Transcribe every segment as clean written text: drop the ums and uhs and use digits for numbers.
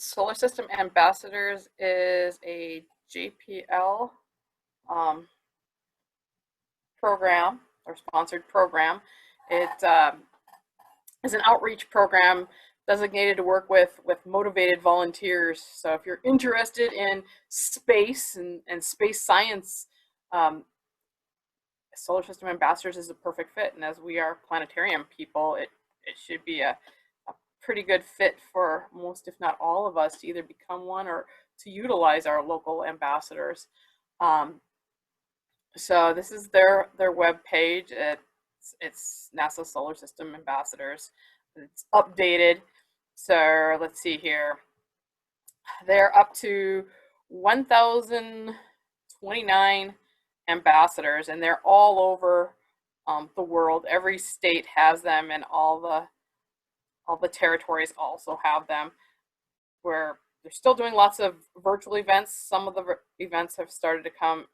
Solar System Ambassadors is a JPL program or sponsored program. It is an outreach program designated to work with motivated volunteers. So if you're interested in space and space science, Solar System Ambassadors is a perfect fit. And as we are planetarium people, it should be a pretty good fit for most, if not all of us, to either become one or to utilize our local ambassadors. So this is their web page. It's NASA Solar System Ambassadors. It's updated. So let's see here. They're up to 1,029 ambassadors, and they're all over the world. Every state has them, and all the territories also have them. Where they're still doing lots of virtual events. Some of the events have started to come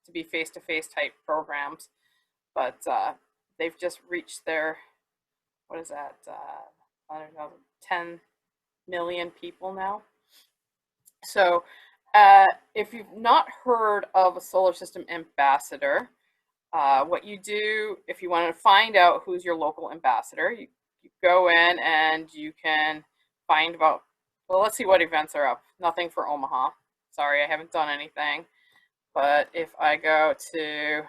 to be face-to-face type programs, but they've just reached their, what is that, 10 million people now. So if you've not heard of a Solar System Ambassador, what you do, if you want to find out who's your local ambassador, you go in and you can find about, well, let's see what events are up. Nothing for Omaha. Sorry, I haven't done anything. But if I go to,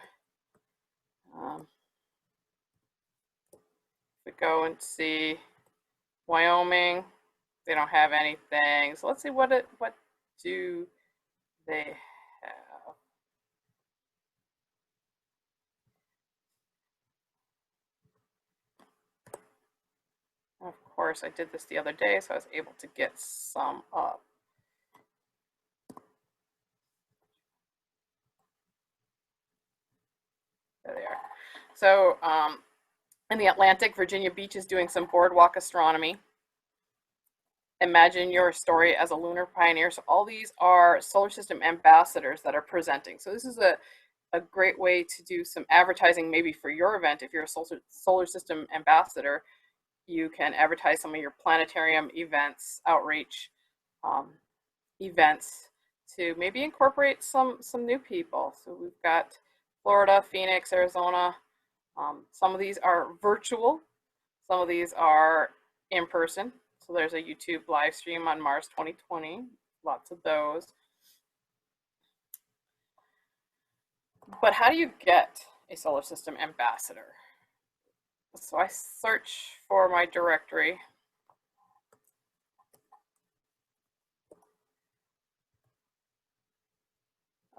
we go and see Wyoming, they don't have anything. So let's see what do they have. Of course, I did this the other day, so I was able to get some up. There they are. So in the Atlantic, Virginia Beach is doing some boardwalk astronomy. Imagine your story as a lunar pioneer. So all these are Solar System ambassadors that are presenting. So this is a great way to do some advertising maybe for your event. If you're a Solar System ambassador, you can advertise some of your planetarium events, outreach events to maybe incorporate some new people. So we've got Florida, Phoenix, Arizona. Some of these are virtual. Some of these are in person. So there's a YouTube live stream on Mars 2020. Lots of those. But how do you get a Solar System ambassador? So I search for my directory.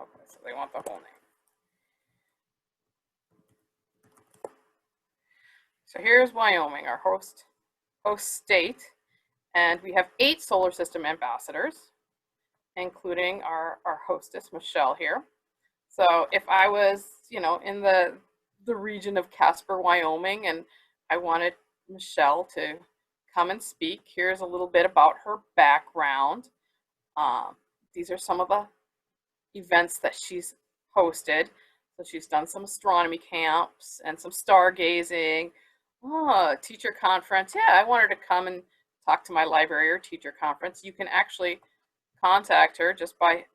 Okay, so they want the whole name. So here's Wyoming, our host state, and we have 8 Solar System ambassadors, including our hostess, Michelle, here. So if I was, in the region of Casper, Wyoming, and I wanted Michelle to come and speak, here's a little bit about her background. These are some of the events that she's hosted. So she's done some astronomy camps and some stargazing. Teacher conference. Yeah, I wanted to come and talk to my library or teacher conference. You can actually contact her just by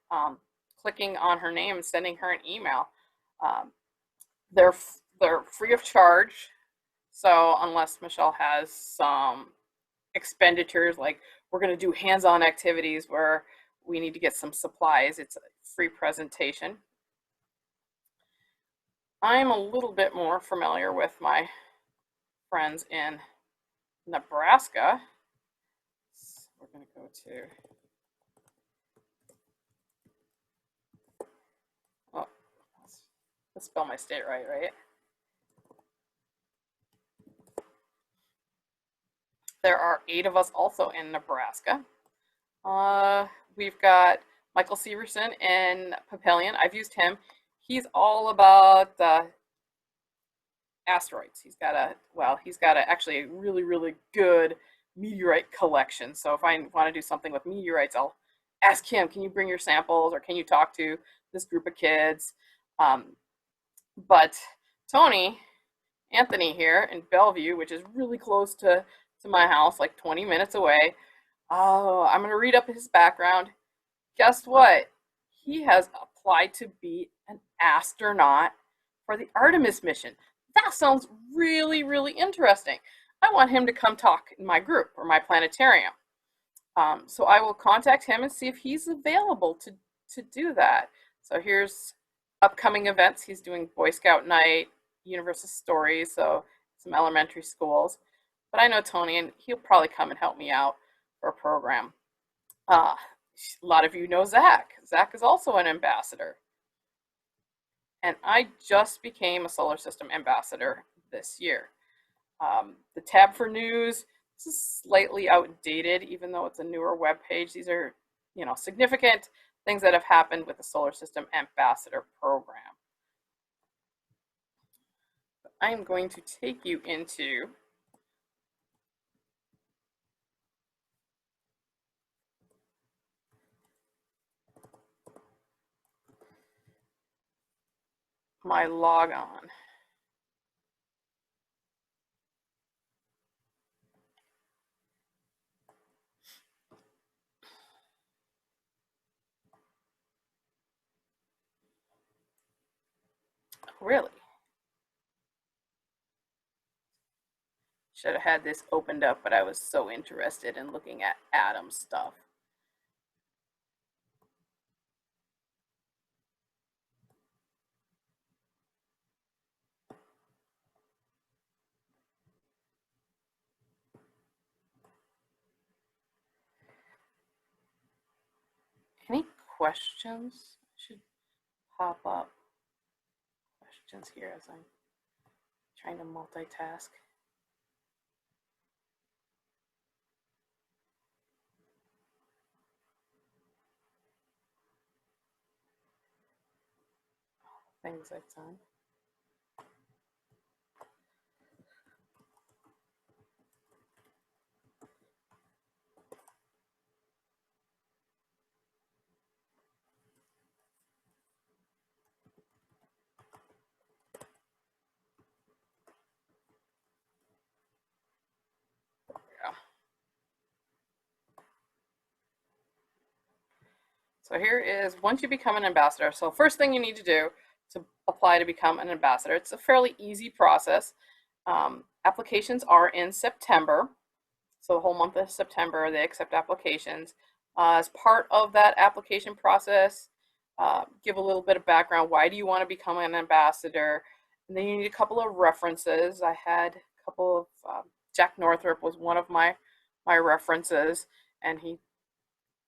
clicking on her name and sending her an email. They're free of charge. So unless Michelle has some expenditures, like we're going to do hands-on activities where we need to get some supplies, it's a free presentation. I'm a little bit more familiar with my friends in Nebraska. We're going to go to, let's spell my state right? There are 8 of us also in Nebraska. We've got Michael Severson in Papillion. I've used him. He's all about asteroids. He's got actually a really, really good meteorite collection. So if I want to do something with meteorites, I'll ask him, can you bring your samples, or can you talk to this group of kids? But Anthony here in Bellevue, which is really close to my house, like 20 minutes away, Oh, I'm going to read up his background. Guess what? He has applied to be an astronaut for the Artemis mission. That sounds really, really interesting. I want him to come talk in my group or my planetarium. So I will contact him and see if he's available to do that. So here's upcoming events. He's doing Boy Scout night, Universal Stories, so some elementary schools. But I know Tony, and he'll probably come and help me out for a program. A lot of you know Zach. Zach is also an ambassador. And I just became a solar system ambassador this year. The tab for news, this is slightly outdated, even though it's a newer web page. These are, significant things that have happened with the Solar System Ambassador Program. I am going to take you into my log on. Really? Should have had this opened up, but I was so interested in looking at atom stuff. Any questions? Should pop up questions here as I'm trying to multitask. Things I've done. So here is, once you become an ambassador, so first thing you need to do to apply to become an ambassador, it's a fairly easy process. Applications are in September, so the whole month of September they accept applications. As part of that application process, give a little bit of background. Why do you want to become an ambassador? And then you need a couple of references. I had a couple of, Jack Northrop was one of my references, and he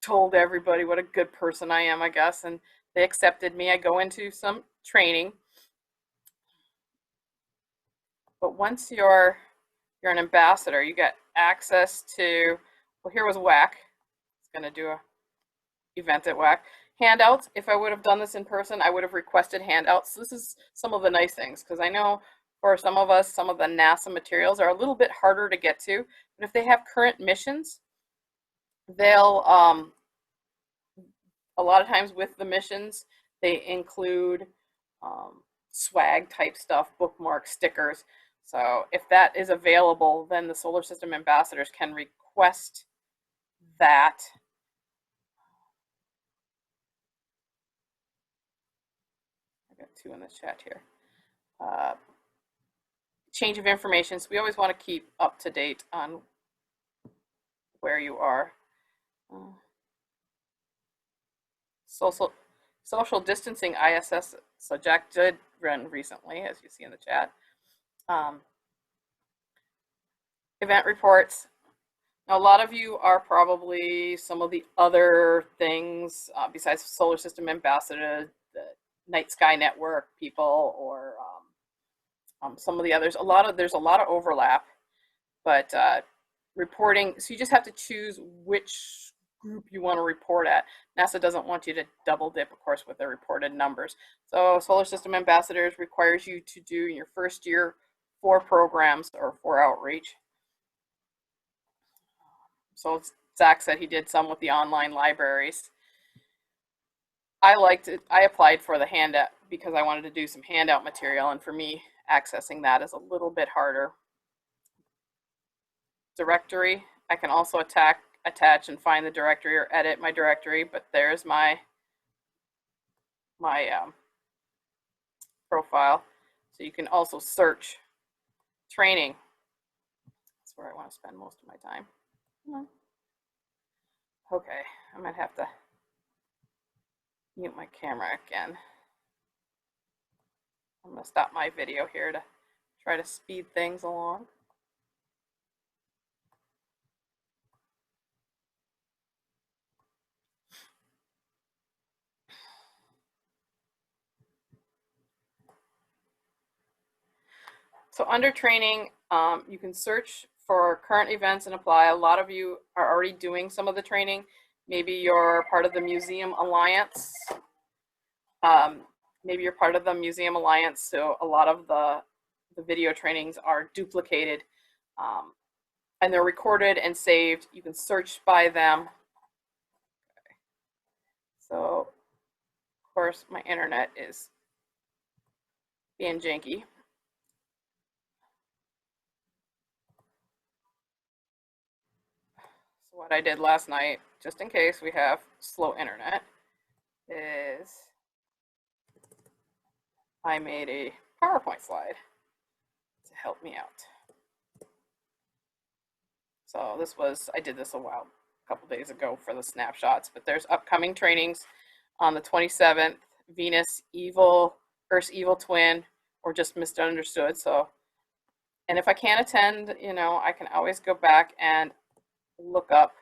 told everybody what a good person I am, I guess, and they accepted me. I go into some training. But once you're an ambassador, you get access to, well, here was WAC. It's going to do a event at WAC. Handouts, if I would have done this in person, I would have requested handouts. This is some of the nice things, because I know for some of us, some of the NASA materials are a little bit harder to get to, but if they have current missions, they'll, a lot of times with the missions, they include swag type stuff, bookmarks, stickers. So if that is available, then the Solar System ambassadors can request that. I got two in the chat here. Change of information. So we always want to keep up to date on where you are. Social distancing ISS. So Jack did run recently, as you see in the chat. Event reports. Now, a lot of you are probably some of the other things besides Solar System Ambassador, the Night Sky Network people, or some of the others. There's a lot of overlap, but reporting. So you just have to choose which group you want to report at. NASA doesn't want you to double dip, of course, with their reported numbers. So Solar System Ambassadors requires you to do in your first year 4 programs or 4 outreach. So Zach said he did some with the online libraries. I liked it. I applied for the handout because I wanted to do some handout material, and for me, accessing that is a little bit harder. Directory, I can also attach attach and find the directory or edit my directory, but there's my profile. So you can also search training. That's where I want to spend most of my time. Okay, I might have to mute my camera again. I'm going to stop my video here to try to speed things along. So under training, you can search for current events and apply. A lot of you are already doing some of the training. Maybe you're part of the Museum Alliance. Maybe you're part of the Museum Alliance, so a lot of the video trainings are duplicated, and they're recorded and saved. You can search by them. Okay. So, of course, my internet is being janky. So what I did last night, just in case we have slow internet, is I made a PowerPoint slide to help me out. So this was, I did this a couple days ago for the snapshots, but there's upcoming trainings on the 27th, Venus evil, Earth's evil twin, or just misunderstood. So, and if I can't attend, you know, I can always go back and look up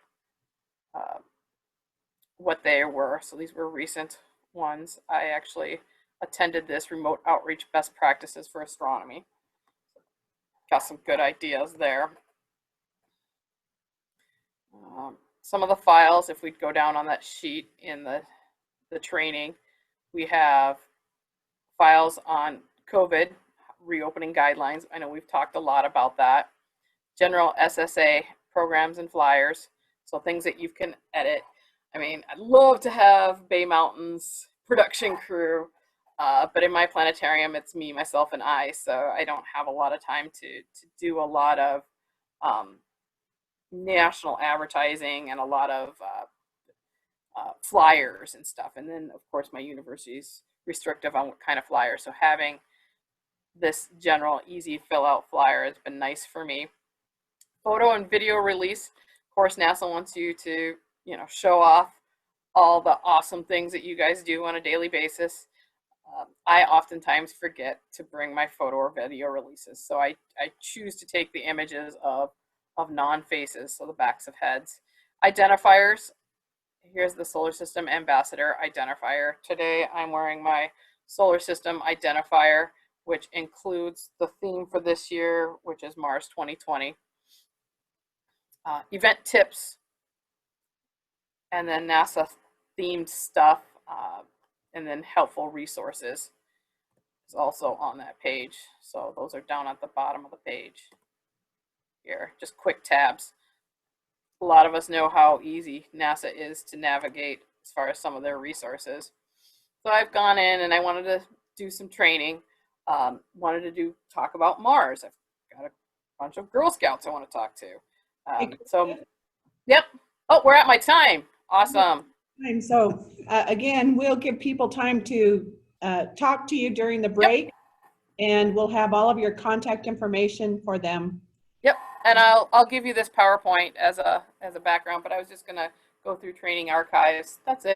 what they were. So these were recent ones. I actually attended this remote outreach best practices for astronomy. Got some good ideas there. Some of the files, if we go down on that sheet in the training, we have files on COVID, reopening guidelines. I know we've talked a lot about that. General SSA programs and flyers, so things that you can edit. I mean, I'd love to have Bay Mountain's production crew, but in my planetarium, it's me, myself, and I, so I don't have a lot of time to do a lot of national advertising and a lot of flyers and stuff. And then, of course, my university's restrictive on what kind of flyer. So having this general easy fill out flyer has been nice for me. Photo and video release. Of course, NASA wants you to, you know, show off all the awesome things that you guys do on a daily basis. I oftentimes forget to bring my photo or video releases. So I choose to take the images of non-faces, so the backs of heads. Identifiers. Here's the solar system ambassador identifier. Today I'm wearing my solar system identifier, which includes the theme for this year, which is Mars 2020. Event tips, and then NASA themed stuff, and then helpful resources is also on that page. So those are down at the bottom of the page here, just quick tabs. A lot of us know how easy NASA is to navigate as far as some of their resources. So I've gone in and I wanted to do some training, wanted to talk about Mars. I've got a bunch of Girl Scouts I want to talk to. So, yep. Oh, we're at my time. Awesome. So again, we'll give people time to talk to you during the break, yep. And we'll have all of your contact information for them. Yep, and I'll give you this PowerPoint as a background, but I was just gonna go through training archives. That's it.